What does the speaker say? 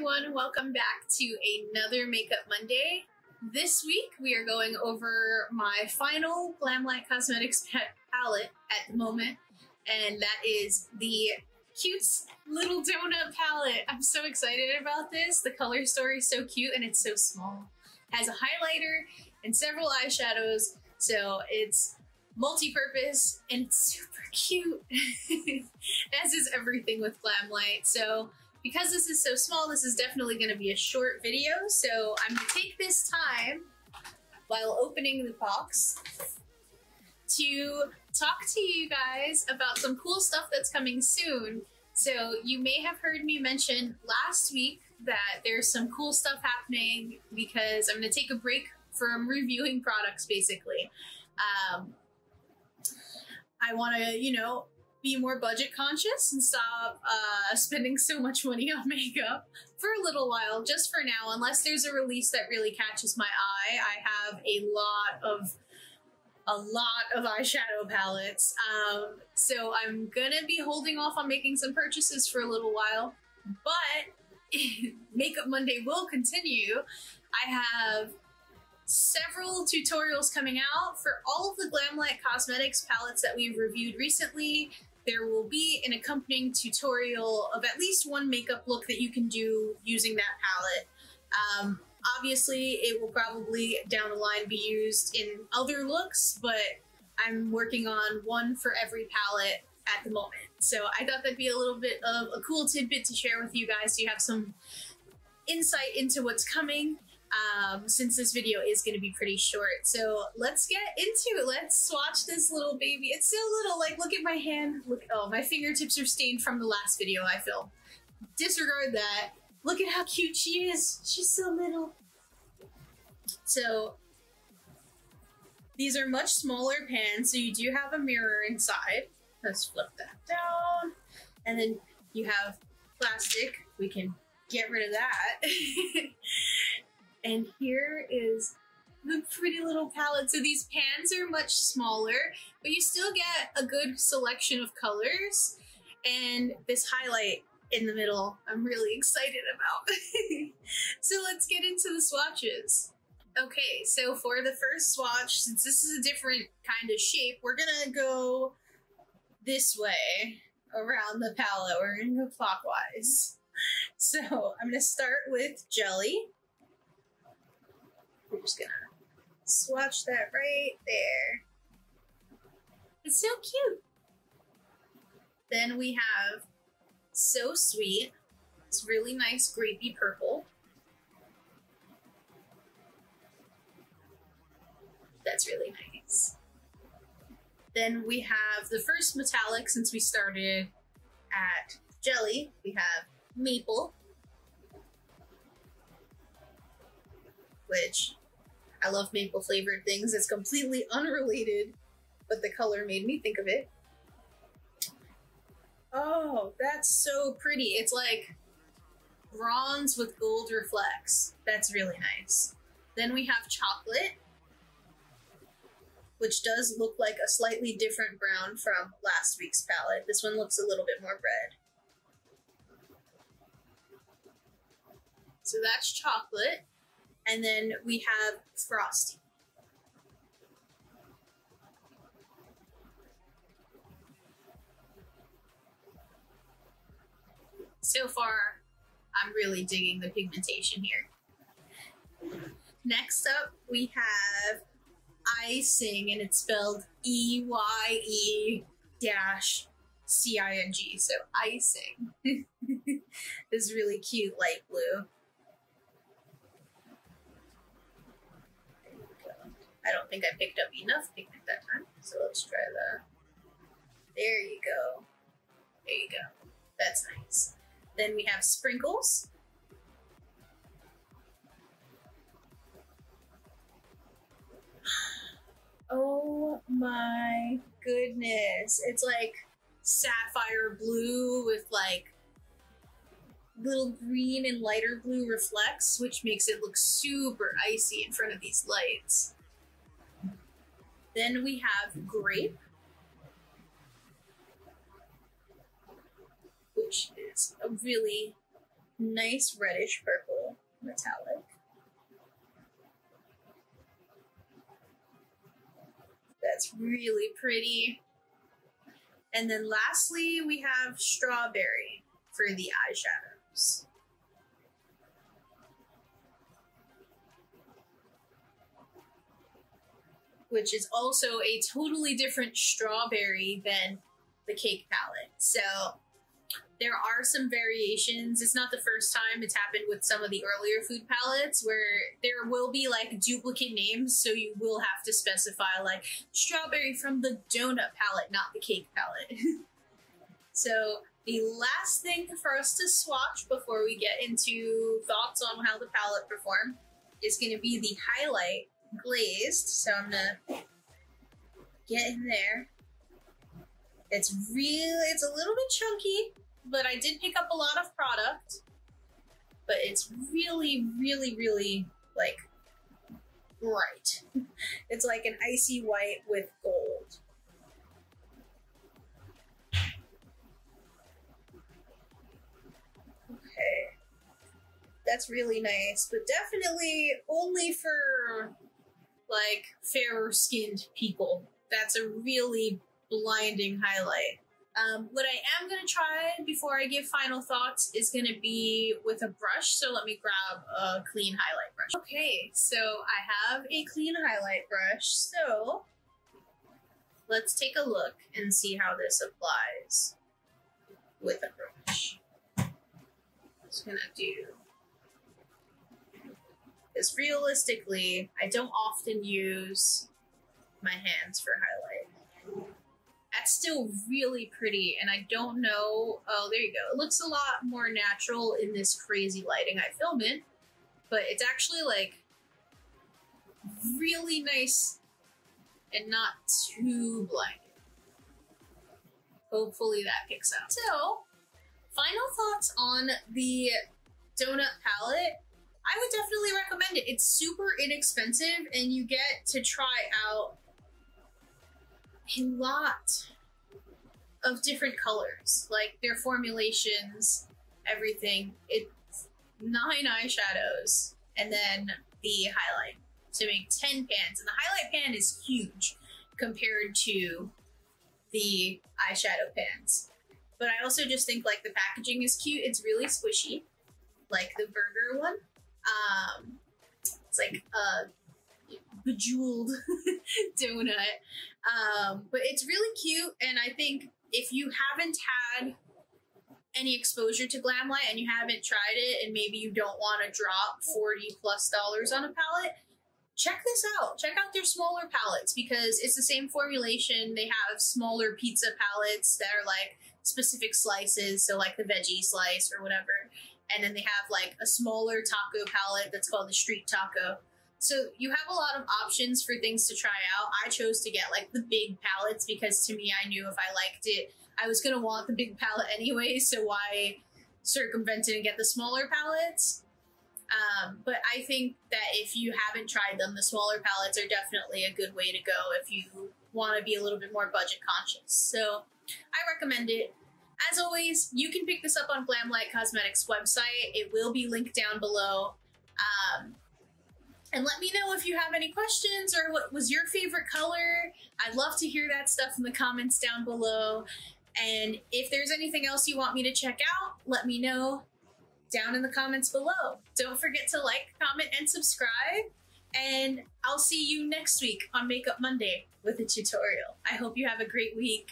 everyone, welcome back to another Makeup Monday. This week we are going over my final Glamlite Cosmetics palette at the moment, and that is the cute little donut palette. I'm so excited about this. The color story is so cute and it's so small. It has a highlighter and several eyeshadows, so it's multi-purpose and it's super cute, as is everything with Glamlite. So because this is so small, this is definitely going to be a short video, so I'm going to take this time while opening the box to talk to you guys about some cool stuff that's coming soon. So you may have heard me mention last week that there's some cool stuff happening because I'm going to take a break from reviewing products, basically. I want to, be more budget conscious and stop spending so much money on makeup for a little while, just for now, unless there's a release that really catches my eye. I have a lot of eyeshadow palettes, so I'm gonna be holding off on making some purchases for a little while, but Makeup Monday will continue. I have several tutorials coming out for all of the Glamlite Cosmetics palettes that we've reviewed recently. There will be an accompanying tutorial of at least one makeup look that you can do using that palette. Obviously, it will probably down the line be used in other looks, but I'm working on one for every palette at the moment. So I thought that'd be a little bit of a cool tidbit to share with you guys so you have some insight into what's coming. Since this video is going to be pretty short. So let's get into it. Let's swatch this little baby. It's so little, like, look at my hand. Look, oh, my fingertips are stained from the last video I filmed. Disregard that. Look at how cute she is. She's so little. So these are much smaller pans, so you do have a mirror inside. Let's flip that down. And then you have plastic. We can get rid of that. And here is the pretty little palette. So these pans are much smaller, but you still get a good selection of colors. And this highlight in the middle, I'm really excited about. So let's get into the swatches. Okay, so for the first swatch, since this is a different kind of shape, we're gonna go this way around the palette. We're gonna go clockwise. So I'm gonna start with Jelly. We're just gonna swatch that right there. It's so cute. Then we have So Sweet. It's really nice grapey purple. That's really nice. Then we have the first metallic since we started at Jelly. We have Maple, which I love maple flavored things. It's completely unrelated, but the color made me think of it. Oh, that's so pretty. It's like bronze with gold reflects. That's really nice. Then we have Chocolate, which does look like a slightly different brown from last week's palette. This one looks a little bit more red. So that's Chocolate. And then we have Frosty. So far, I'm really digging the pigmentation here. Next up, we have Icing, and it's spelled E-Y-E-CING. So Icing. This really cute light blue. I don't think I picked up enough pigment that time, so let's try that. There you go. There you go. That's nice. Then we have Sprinkles. Oh my goodness. It's like sapphire blue with like little green and lighter blue reflects, which makes it look super icy in front of these lights. Then we have Grape, which is a really nice reddish purple metallic. That's really pretty. And then lastly, we have strawberry for the eyeshadows. Which is also a totally different strawberry than the cake palette. So there are some variations. It's not the first time it's happened with some of the earlier food palettes where there will be like duplicate names, so you will have to specify like strawberry from the donut palette, not the cake palette. So the last thing for us to swatch before we get into thoughts on how the palette performed is going to be the highlight glazed. So I'm gonna get in there. It's a little bit chunky, but I did pick up a lot of product. But it's really, really, really like bright. It's like an icy white with gold. Okay. That's really nice, but definitely only for like fairer skinned people. That's a really blinding highlight. What I am going to try before I give final thoughts is going to be with a brush, so let me grab a clean highlight brush. Okay, so I have a clean highlight brush, so let's take a look and see how this applies with a brush. I'm just going to do... Because realistically, I don't often use my hands for highlight. That's still really pretty, and I don't know... Oh, there you go. It looks a lot more natural in this crazy lighting I film in, but it's actually, like, really nice and not too blinding. Hopefully that picks up. So, final thoughts on the donut palette. I would definitely recommend it. It's super inexpensive, and you get to try out a lot of different colors, like their formulations, everything. It's 9 eyeshadows, and then the highlight to make 10 pans. And the highlight pan is huge compared to the eyeshadow pans. But I also just think like the packaging is cute. It's really squishy, like the burger one. It's like a bejeweled donut. But it's really cute, and I think if you haven't had any exposure to Glamlite and you haven't tried it, and maybe you don't want to drop $40+ on a palette, check this out. Check out their smaller palettes, because it's the same formulation. They have smaller pizza palettes that are like specific slices, so like the veggie slice or whatever. And then they have like a smaller taco palette that's called the street taco. So you have a lot of options for things to try out. I chose to get like the big palettes because to me, I knew if I liked it, I was gonna want the big palette anyway, so why circumvent it and get the smaller palettes? But I think that if you haven't tried them, the smaller palettes are definitely a good way to go if you want to be a little bit more budget conscious. So I recommend it. As always, you can pick this up on Glamlite Cosmetics' website. It will be linked down below. And let me know if you have any questions or what was your favorite color. I'd love to hear that stuff in the comments down below. And if there's anything else you want me to check out, let me know down in the comments below. Don't forget to like, comment, and subscribe. And I'll see you next week on Makeup Monday with a tutorial. I hope you have a great week.